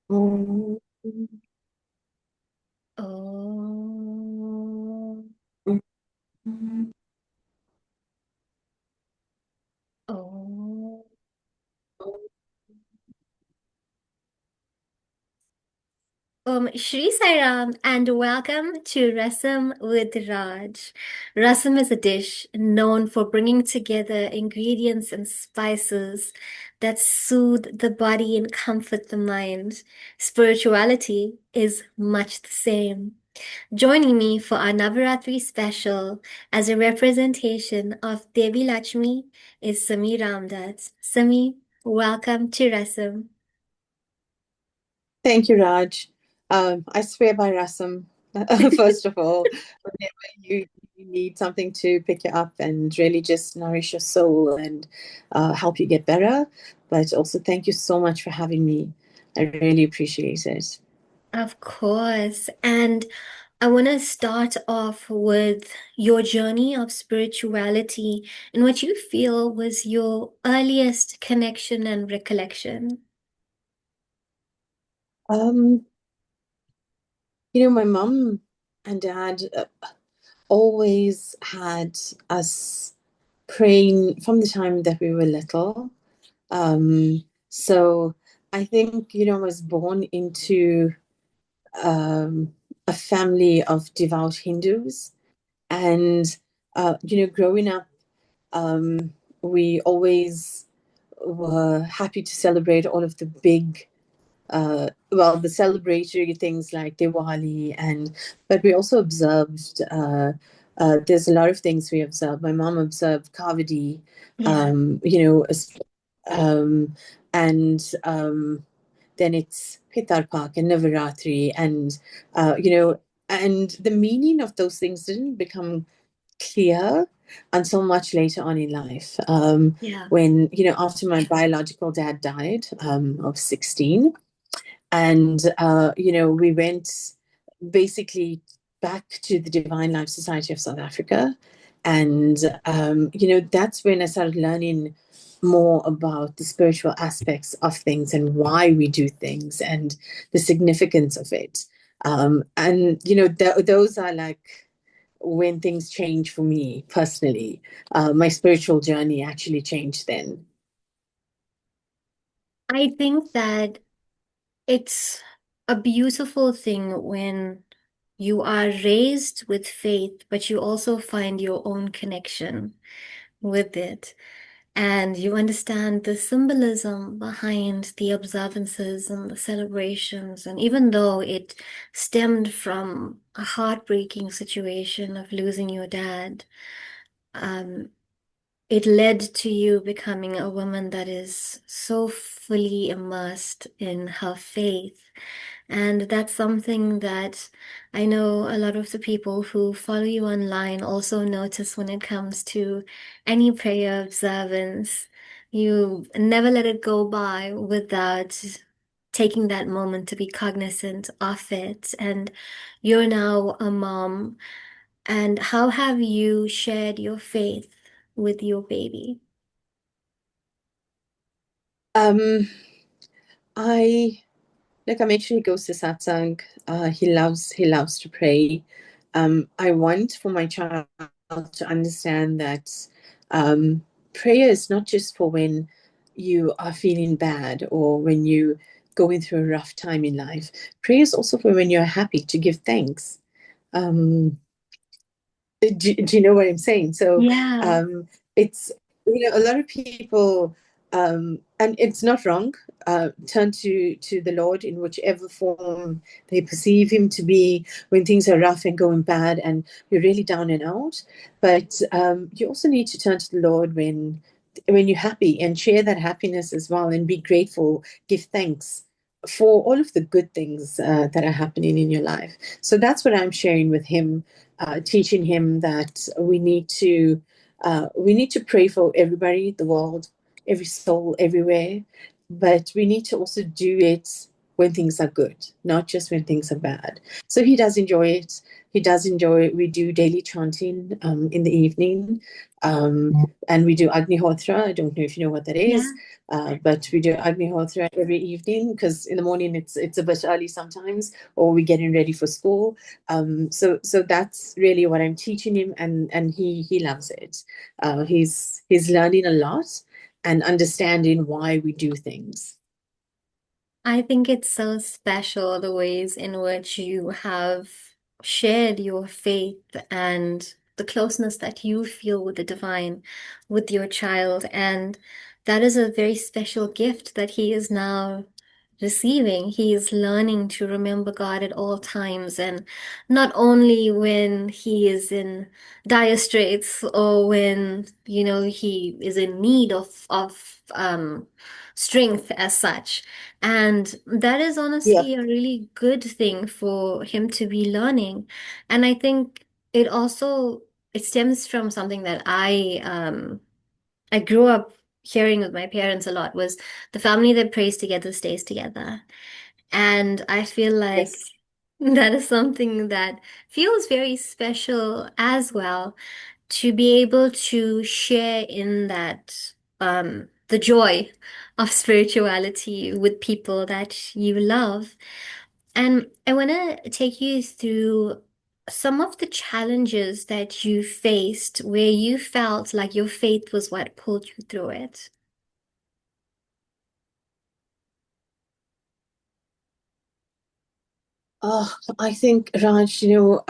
Oh. Oh, oh. Shri Sairam and welcome to Rasam with Raj. Rasam is a dish known for bringing together ingredients and spices that soothe the body and comfort the mind. Spirituality is much the same. Joining me for our Navarathri special as a representation of Devi Lakshmi is Simi Ramdutt. Simi, welcome to Rasam. Thank you, Raj. I swear by Rasam, first of all, whenever you need something to pick you up and really just nourish your soul and help you get better. But also, thank you so much for having me. I really appreciate it. Of course. And I want to start off with your journey of spirituality and what you feel was your earliest connection and recollection. Um, my mum and dad always had us praying from the time that we were little. So I think, I was born into um, a family of devout Hindus. And, growing up, we always were happy to celebrate all of the big, the celebratory things like Diwali. But we also observed, there's a lot of things we observed. My mom observed Kavadi, Yeah. um, you know, um, and then it's Pitar Park and Navarathri, and the meaning of those things didn't become clear until much later on in life. Yeah. When, after my biological dad died of 16, and, we went basically back to the Divine Life Society of South Africa. And, that's when I started learning more about the spiritual aspects of things and why we do things and the significance of it. And, those are like when things change for me personally. My spiritual journey actually changed then. I think that it's a beautiful thing when you are raised with faith, but you also find your own connection with it. And you understand the symbolism behind the observances and the celebrations. And even though it stemmed from a heartbreaking situation of losing your dad, um, it led to you becoming a woman that is so fully immersed in her faith. And that's something that I know a lot of the people who follow you online also notice when it comes to any prayer observance. You never let it go by without taking that moment to be cognizant of it. And you're now a mom. And how have you shared your faith with your baby? Um, I I make sure he goes to satsang. He loves to pray. I want for my child to understand that prayer is not just for when you are feeling bad or when you going through a rough time in life. Prayer is also for when you're happy to give thanks. Um, do you know what I'm saying? So Yeah. it's a lot of people, and it's not wrong. Turn to the Lord in whichever form they perceive Him to be when things are rough and going bad, and you're really down and out. But you also need to turn to the Lord when you're happy and share that happiness as well, and be grateful, give thanks for all of the good things that are happening in your life. So that's what I'm sharing with him, teaching him that we need to pray for everybody, the world, every soul, everywhere, but we need to also do it when things are good, not just when things are bad. So he does enjoy it. He does enjoy. We do daily chanting in the evening, and we do Agnihotra. I don't know if you know what that Yeah. is, but we do Agnihotra every evening because in the morning it's a bit early sometimes, or we're getting ready for school. So that's really what I'm teaching him, and he loves it. He's learning a lot and understanding why we do things. I think it's so special the ways in which you have shared your faith and the closeness that you feel with the divine with your child. And that is a very special gift that he is now receiving. He is learning to remember God at all times, and not only when he is in dire straits or when, he is in need of strength as such. And that is Yeah. honestly a really good thing for him to be learning. And I think it stems from something that I grew up hearing with my parents a lot was the family that prays together stays together. And I feel like Yes. that is something that feels very special as well, to be able to share in that the joy of spirituality with people that you love. And I want to take you through some of the challenges that you faced where you felt like your faith was what pulled you through it. Oh, I think, Raj, for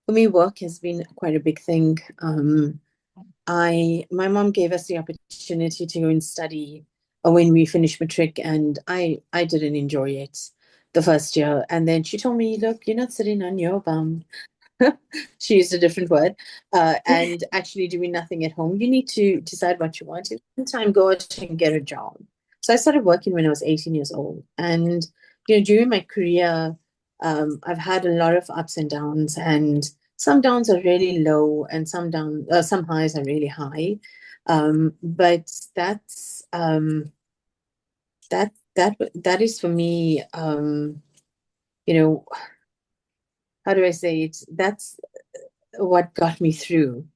me, work has been quite a big thing. My mom gave us the opportunity to go and study when we finished matric, and I didn't enjoy it the first year. And then she told me, "Look, you're not sitting on your bum." She used a different word, and actually doing nothing at home. You need to decide what you want. In time, go out and get a job. So I started working when I was 18 years old. And, during my career, I've had a lot of ups and downs, and some downs are really low and some highs are really high. But that is for me, you know, how do I say it? That's what got me through.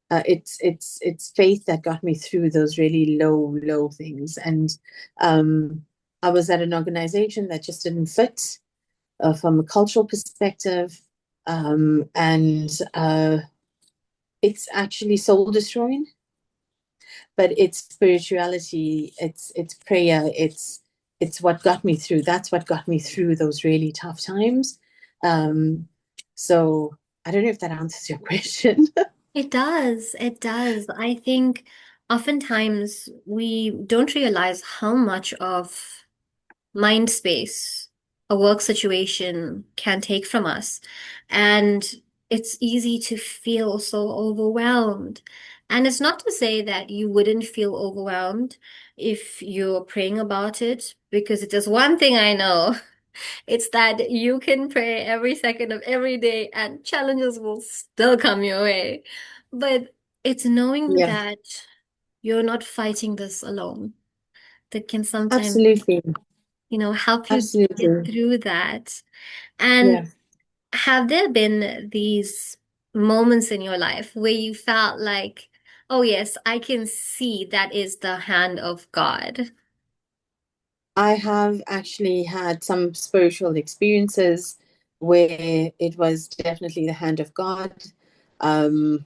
It's faith that got me through those really low things. And I was at an organization that just didn't fit from a cultural perspective, and it's actually soul destroying. But it's spirituality, it's prayer, it's what got me through. That's what got me through those really tough times. Um, so I don't know if that answers your question. It does. It does. I think oftentimes we don't realize how much of mind space a work situation can take from us. And it's easy to feel so overwhelmed. And it's not to say that you wouldn't feel overwhelmed if you're praying about it, because it is one thing I know. It's that you can pray every second of every day and challenges will still come your way. But it's knowing Yeah, that you're not fighting this alone that can sometimes, absolutely. help you get Absolutely. through that. Yeah. And have there been these moments in your life where you felt like, oh, yes, I can see that is the hand of God? I have actually had some spiritual experiences where it was definitely the hand of God. Um,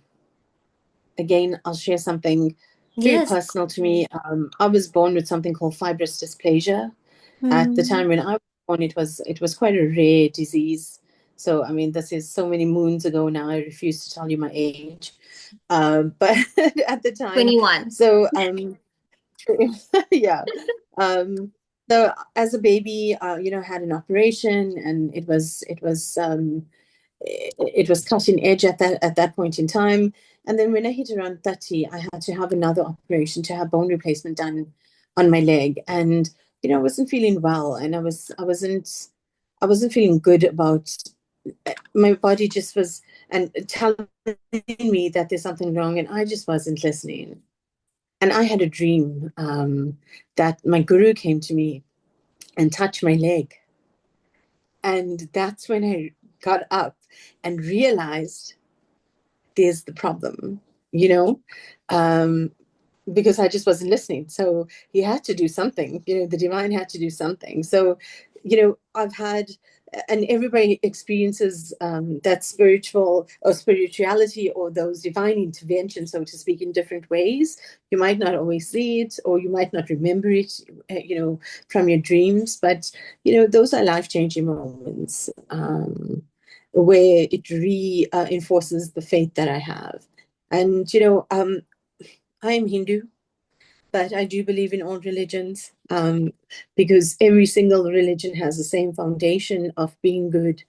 Again, I'll share something very Yes. personal to me. I was born with something called fibrous dysplasia. At the Mm, time when I was born, it was quite a rare disease. So, I mean, this is so many moons ago now. I refuse to tell you my age. But at the time, 21. so yeah. Um, so as a baby, had an operation, and it was cutting edge at that point in time. And then when I hit around 30, I had to have another operation to have bone replacement done on my leg. And I wasn't feeling well, and I wasn't feeling good about my body. Just was and telling me that there's something wrong, and I just wasn't listening. And I had a dream that my guru came to me and touch my leg. And that's when I got up and realized there's the problem, you know, um, because I just wasn't listening. So he had to do something, the divine had to do something. So, I've had, and everybody experiences that spiritual or spirituality or those divine interventions, so to speak, in different ways. You might not always see it, or you might not remember it, from your dreams, but, those are life-changing moments. Where it reinforces the faith that I have. And, I am Hindu, but I do believe in all religions, because every single religion has the same foundation of being good,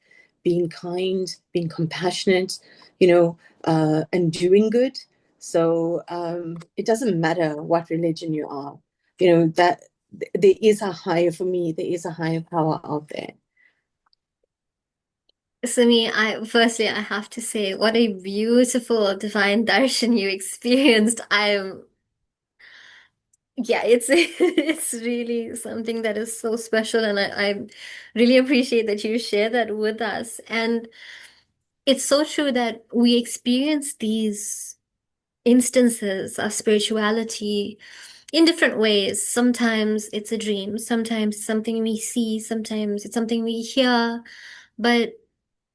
being kind, being compassionate, and doing good. So it doesn't matter what religion you are, that there is a higher, for me, there is a higher power out there. Simi, I have to say, what a beautiful divine darshan you experienced. Yeah, it's it's really something that is so special, and I really appreciate that you share that with us. And it's so true that we experience these instances of spirituality in different ways. Sometimes it's a dream, sometimes it's something we see, sometimes it's something we hear, but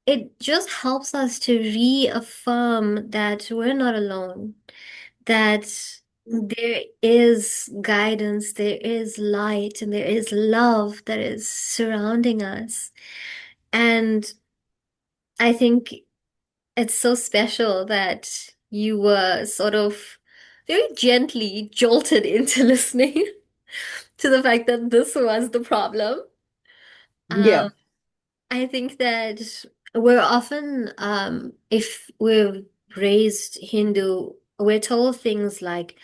it just helps us to reaffirm that we're not alone, that there is guidance, there is light, and there is love that is surrounding us. And I think it's so special that you were sort of very gently jolted into listening to the fact that this was the problem. Yeah. Um, I think that we're often, if we're raised Hindu, we're told things like,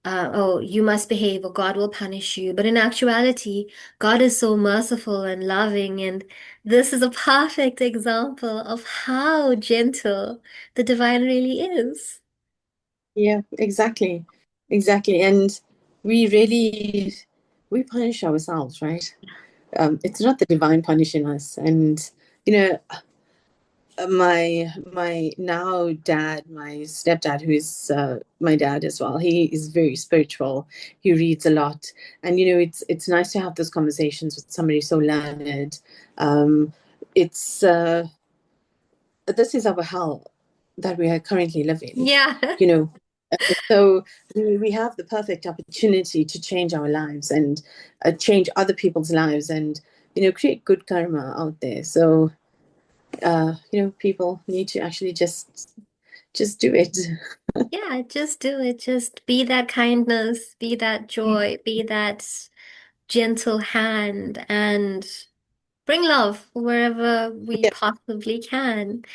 oh, you must behave or God will punish you. But in actuality, God is so merciful and loving. And this is a perfect example of how gentle the divine really is. Yeah, exactly. Exactly. And we really, we punish ourselves, right? It's not the divine punishing us. And, you know, my now dad, my stepdad, who is my dad as well, he is very spiritual. He reads a lot. And, it's nice to have those conversations with somebody so learned. It's, this is our hell that we are currently living, Yeah. you know. So we have the perfect opportunity to change our lives and change other people's lives and, create good karma out there. So, people need to actually just do it. Yeah, just do it. Just be that kindness, be that joy, be that gentle hand, and bring love wherever we Yeah. possibly can.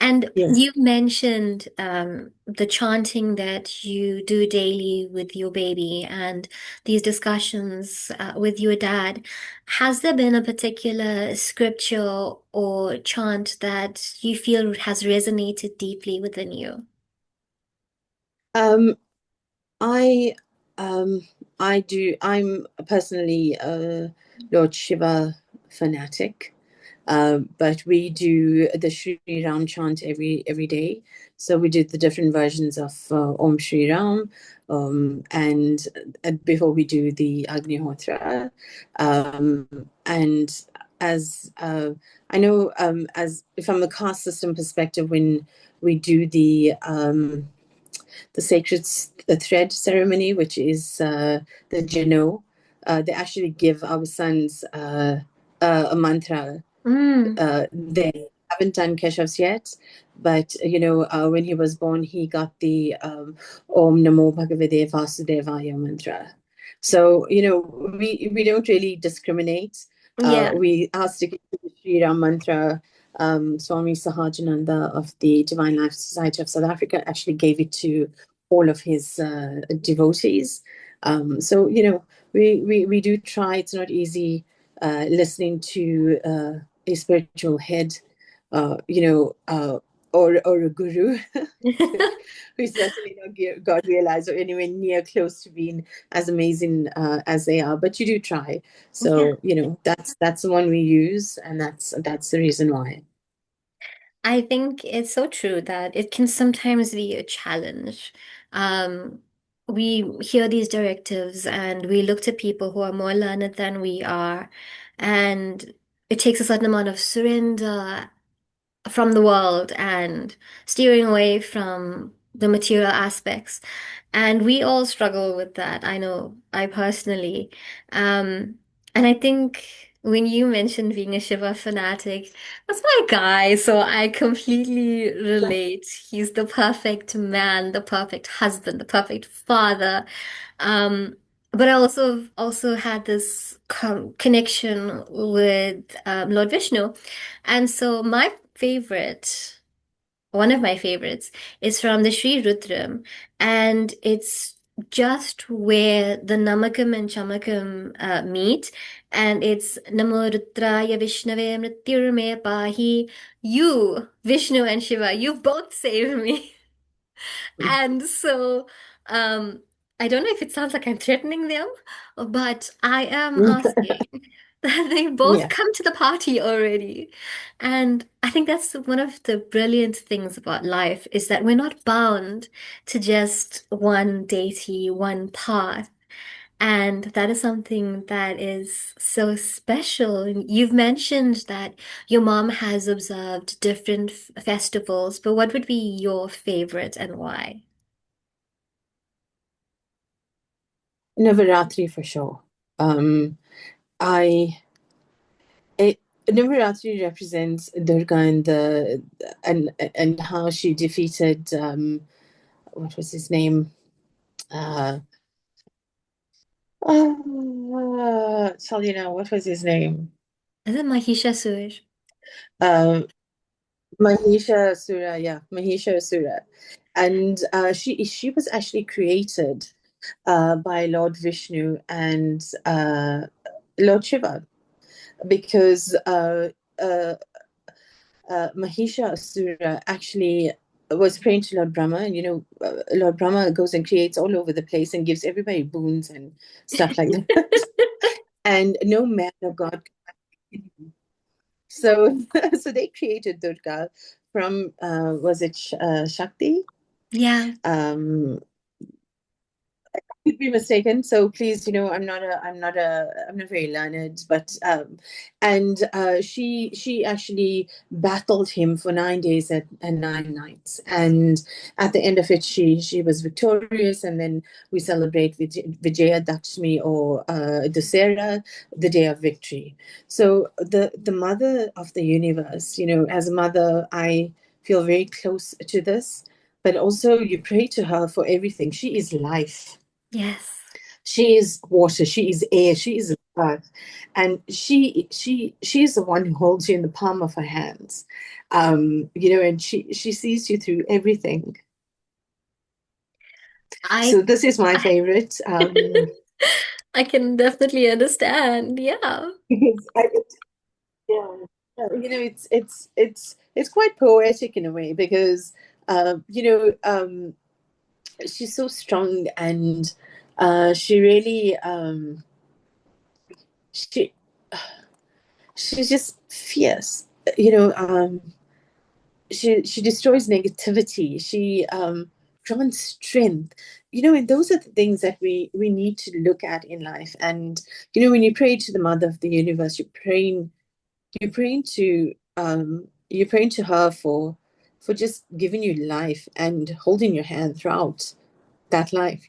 And Yes. you mentioned the chanting that you do daily with your baby and these discussions with your dad. Has there been a particular scripture or chant that you feel has resonated deeply within you? Um, I um I do. I'm personally a Lord Shiva fanatic. But we do the Shri Ram chant every day. So we do the different versions of Om Shri Ram, and before we do the Agnihotra, and as I know, as from a caste system perspective, when we do the sacred the thread ceremony, which is the Jano, they actually give our sons a mantra. Mm, They haven't done Keshav's yet, but when he was born, he got the Om Namo Bhagavate Vasudevaya mantra. So we don't really discriminate. yeah. We are sticking to the Sri Ram mantra. Swami Sahajananda of the Divine Life Society of South Africa actually gave it to all of his devotees. So we do try. It's not easy listening to a spiritual head, or a guru. Who's certainly not God realized or anywhere near close to being as amazing as they are, but you do try. Yeah. So that's the one we use, and that's the reason why. I think it's so true that it can sometimes be a challenge. Um, we hear these directives and we look to people who are more learned than we are, and it takes a certain amount of surrender from the world and steering away from the material aspects. And we all struggle with that. I know I personally. Um, and I think when you mentioned being a Shiva fanatic, that's my guy. So I completely relate. He's the perfect man, the perfect husband, the perfect father. But I also had this connection with Lord Vishnu. And so one of my favorites is from the Sri Rudram, and it's just where the Namakam and Chamakam meet, and it's Namo Rudraya Vishnave Mrityurme Pahi. You, Vishnu and Shiva, you both save me. And so, um, I don't know if it sounds like I'm threatening them, but I am asking that they both Yeah. come to the party already. And I think that's one of the brilliant things about life is that we're not bound to just one deity, one path. And that is something that is so special. And you've mentioned that your mom has observed different festivals, but what would be your favorite and why? Navarathri for sure. Um, I it, Navarathri represents Durga and how she defeated what was his name? Uh, tell you now, what was his name? Is it Mahishasur? Uh, Mahisha Asura, yeah, Mahisha Asura, and she was actually created by Lord Vishnu and Lord Shiva because uh, Mahisha Asura actually was praying to Lord Brahma, and Lord Brahma goes and creates all over the place and gives everybody boons and stuff like that, and no man of God. So, so they created Durga from was it Shakti? Yeah. Um, could be mistaken. So please, I'm not very learned, but and she actually battled him for 9 days and 9 nights, and at the end of it, she was victorious, and then we celebrate Vijaya Dakshmi or Dussehra, the day of victory. So the mother of the universe, as a mother, I feel very close to this. But also, you pray to her for everything. She is life. Yes. She is water, she is air, she is earth, and she is the one who holds you in the palm of her hands. And she sees you through everything. I So this is my favorite. I can definitely understand. Yeah. Because yeah, it's quite poetic in a way because uh, you know um, she's so strong, and she really she she's just fierce. She destroys negativity. She grants strength. And those are the things that we need to look at in life. And when you pray to the Mother of the Universe, you're praying to her for just giving you life and holding your hand throughout that life.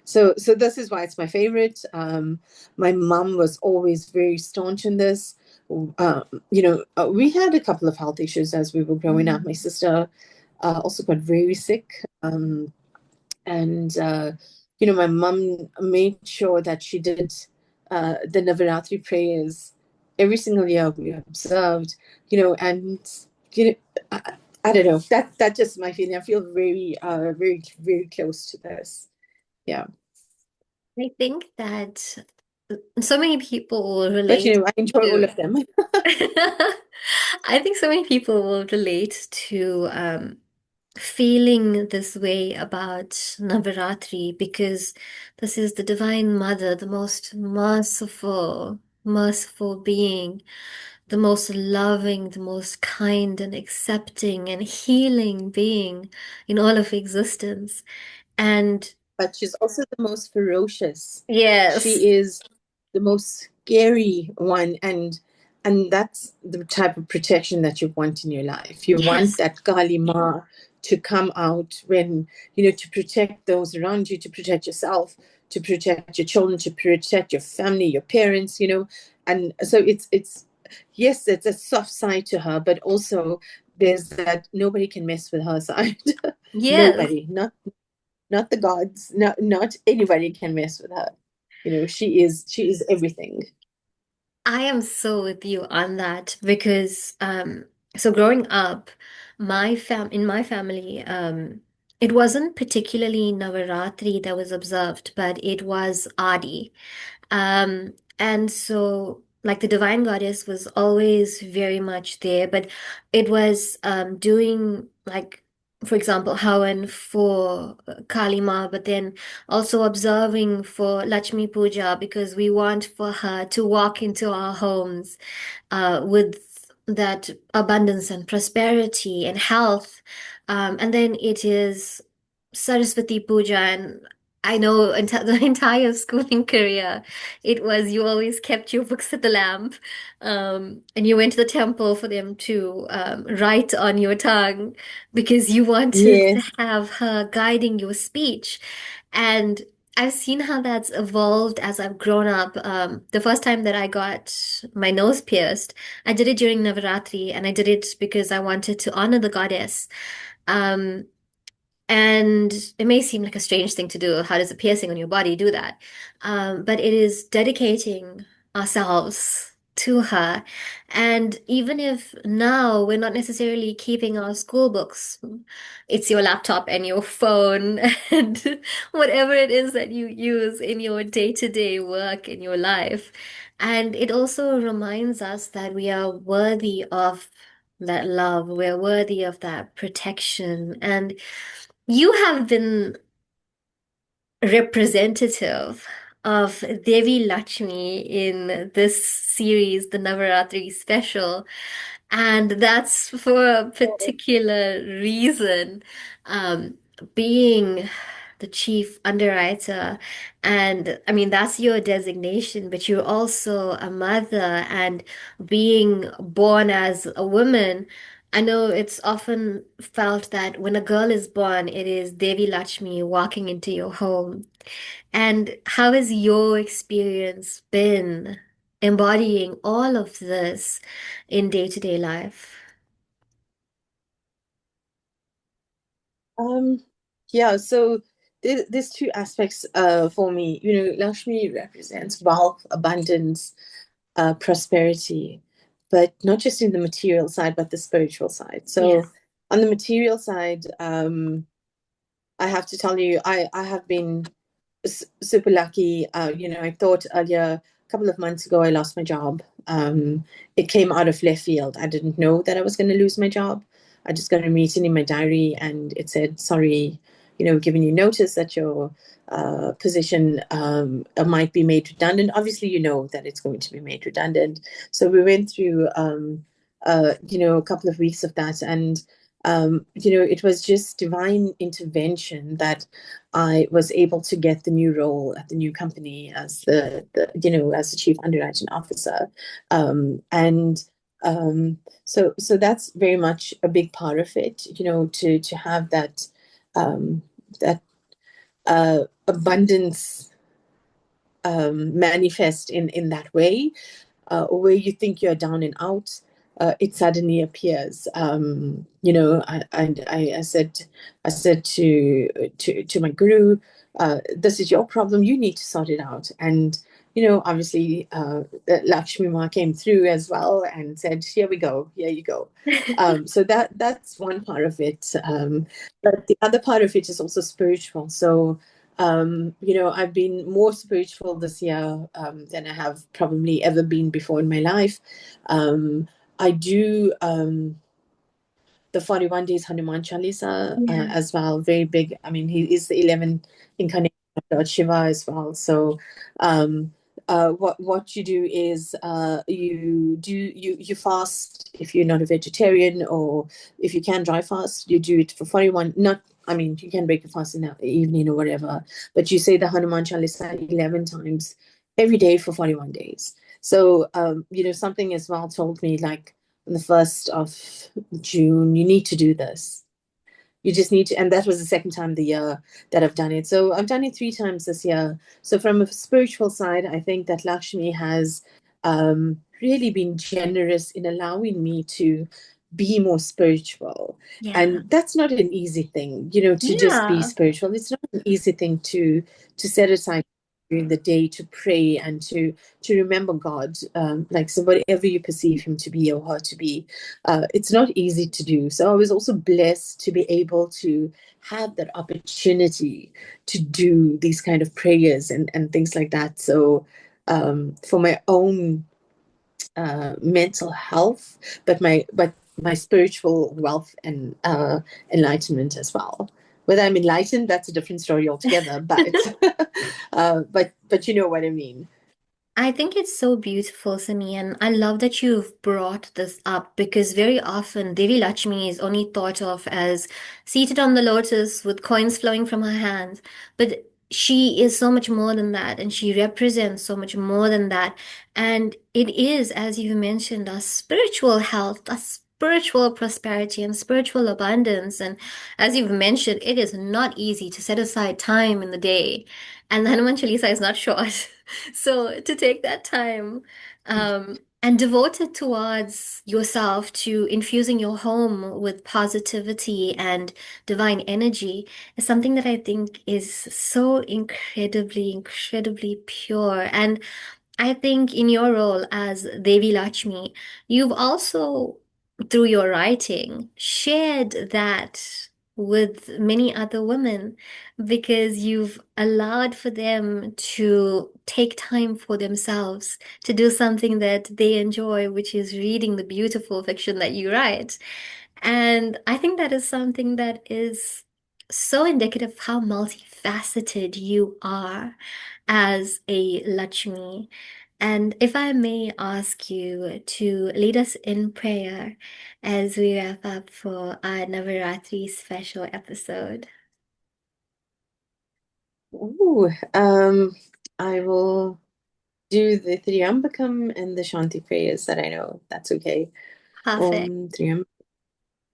So this is why it's my favorite. My mom was always very staunch in this. We had a couple of health issues as we were growing up. Mm. My sister also got very sick, and my mom made sure that she did the Navaratri prayers every single year we observed. And you know, I don't know. That's just my feeling. I feel very, very, very close to this. Yeah. I think that So many people will But relate I enjoy all to. of them. I think so many people will relate to feeling this way about Navaratri because this is the Divine Mother, the most merciful being, the most loving, the most kind and accepting and healing being in all of existence. And But she's also the most ferocious. yes, She is the most scary one, and that's the type of protection that you want in your life. You want yes, that Kali Ma to come out when, to protect those around you, to protect yourself, to protect your children, to protect your family, your parents, and so it's yes, it's a soft side to her, but also there's that nobody can mess with her side. yes. Nobody, not the gods, not anybody can mess with her. She is everything. I am so with you on that because so growing up, my family, it wasn't particularly Navaratri that was observed, but it was Adi. And so like the divine goddess was always very much there, but it was doing like, for example, Havan for Kali Ma, but then also observing for Lakshmi Puja because we want for her to walk into our homes with that abundance and prosperity and health. And then it is Saraswati Puja, and I know the entire schooling career, it was you always kept your books at the lamp, and you went to the temple for them to write on your tongue because you wanted to Yes, have her guiding your speech. And I've seen how that's evolved as I've grown up. The first time that I got my nose pierced, I did it during Navaratri, and I did it because I wanted to honor the goddess. Um, and it may seem like a strange thing to do. How does a piercing on your body do that? But it is dedicating ourselves to her. And even if now we're not necessarily keeping our school books, it's your laptop and your phone and whatever it is that you use in your day-to-day work in your life. And it also reminds us that we are worthy of that love, we're worthy of that protection. And you have been representative of Devi Lakshmi in this series, the Navaratri special, and that's for a particular reason. Um, being the chief underwriter, and I mean, that's your designation, but you're also a mother, and being born as a woman. I know it's often felt that when a girl is born, it is Devi Lakshmi walking into your home. And how has your experience been embodying all of this in day-to-day life? um yeah, so there's two aspects for me. Lakshmi represents wealth, abundance, prosperity, but not just in the material side, but the spiritual side. So Yes. on the material side, I have to tell you, I have been super lucky. I thought earlier, a couple of months ago, I lost my job. It came out of left field. I didn't know that I was going to lose my job. I just got a meeting in my diary, and it said, "Sorry, giving you notice that your position might be made redundant." Obviously, you know that it's going to be made redundant. So we went through, a couple of weeks of that, and it was just divine intervention that I was able to get the new role at the new company as as the chief underwriting officer, and so that's very much a big part of it. To have that abundance manifest in that way, where you think you're down and out, it suddenly appears. I said to my guru, "This is your problem. You need to sort it out." And obviously, Lakshmi Ma came through as well and said, "Here we go. Here you go." So that's one part of it. But the other part of it is also spiritual. So I've been more spiritual this year than I have probably ever been before in my life. I do the 41 days Hanuman Chalisa Yeah. as well, very big. I mean, he is the 11th incarnation of Lord Shiva as well. So, um, what you do is you fast if you're not a vegetarian, or if you can dry fast, you do it for 41. Not, I mean, you can break your fast in the evening or whatever, but you say the Hanuman Chalisa 11 times every day for 41 days. So, something as well told me, like, on the 1st of June, you need to do this. You just need to, and that was the second time the year that I've done it. So I've done it 3 times this year. So from a spiritual side, I think that Lakshmi has really been generous in allowing me to be more spiritual. Yeah. And that's not an easy thing, to just be Yeah. spiritual. It's not an easy thing to set aside during the day to pray and to remember God. Like, so whatever you perceive him to be or her to be, it's not easy to do. So I was also blessed to be able to have that opportunity to do these kind of prayers and things like that. So for my own mental health, but my spiritual wealth and enlightenment as well. Whether I'm enlightened, that's a different story altogether. But but you know what I mean. I think it's so beautiful, Simi, and I love that you've brought this up because very often Devi Lakshmi is only thought of as seated on the lotus with coins flowing from her hands. But she is so much more than that, and she represents so much more than that. And it is, as you mentioned, our spiritual health, our spiritual prosperity, and spiritual abundance. And as you've mentioned, it is not easy to set aside time in the day. And the Hanuman Chalisa is not short. So to take that time and devote it towards yourself, to infusing your home with positivity and divine energy, is something that I think is so incredibly, incredibly pure. And I think in your role as Devi Lakshmi, you've also, through your writing, shared that with many other women because you've allowed for them to take time for themselves to do something that they enjoy, which is reading the beautiful fiction that you write. And I think that is something that is so indicative of how multifaceted you are as a Lakshmi. And if I may ask you to lead us in prayer as we wrap up for our Navarathri special episode. Ooh, I will do the Triambakam and the Shanti prayers that I know. That's okay. Perfect. Om Triambakam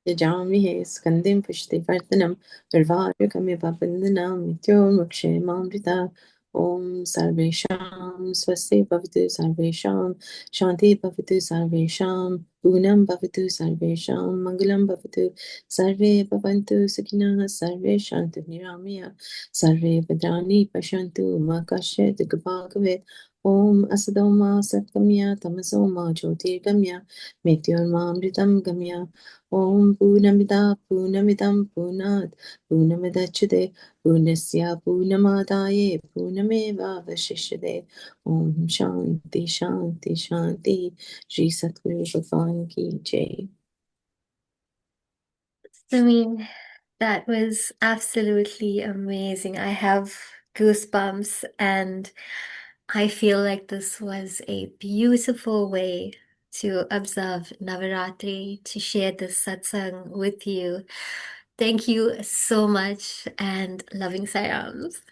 Yajamihe Skandim Pushtivartanam Durvarukamiva Vandanam Mrityormukshemamrita. Om Sarvesham Swasti Bhavatu Sarvesham Shanti Bhavatu Sarvesham Unam Bhavatu Sarvesham Mangalam Bhavatu Sarve Bhavantu Sukhina Sarve Shantu Niramaya Sarve Vadrani Pashantu Makashe Digabhagavet. Om Asadoma Satgamya Tamasoma Jyotirgamya Mrityormamritam Gamya. Om Purnamida Purnamidam Purnat Purnamidachate Purnasya Purnamadaye Purnameva Vashishyade. Om Shanti Shanti Shanti. Shri Satguru Bhagwan Ki Jai. I mean, that was absolutely amazing. I have goosebumps, and I feel like this was a beautiful way to observe Navaratri, to share this satsang with you. Thank you so much, and loving Sayams.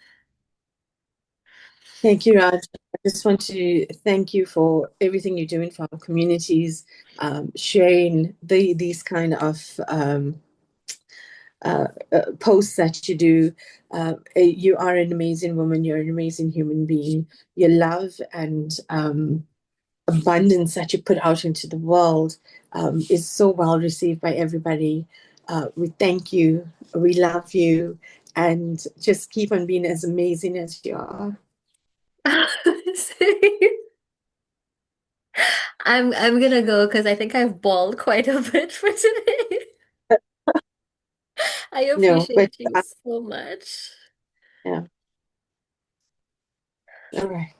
Thank you, Raj. I just want to thank you for everything you're doing for our communities, sharing these kind of posts that you do. You are an amazing woman. You're an amazing human being. Your love and abundance that you put out into the world is so well received by everybody. We thank you. We love you. And just keep on being as amazing as you are. I'm gonna go because I think I've bawled quite a bit for today. I No, but appreciate you so much. yeah. All right.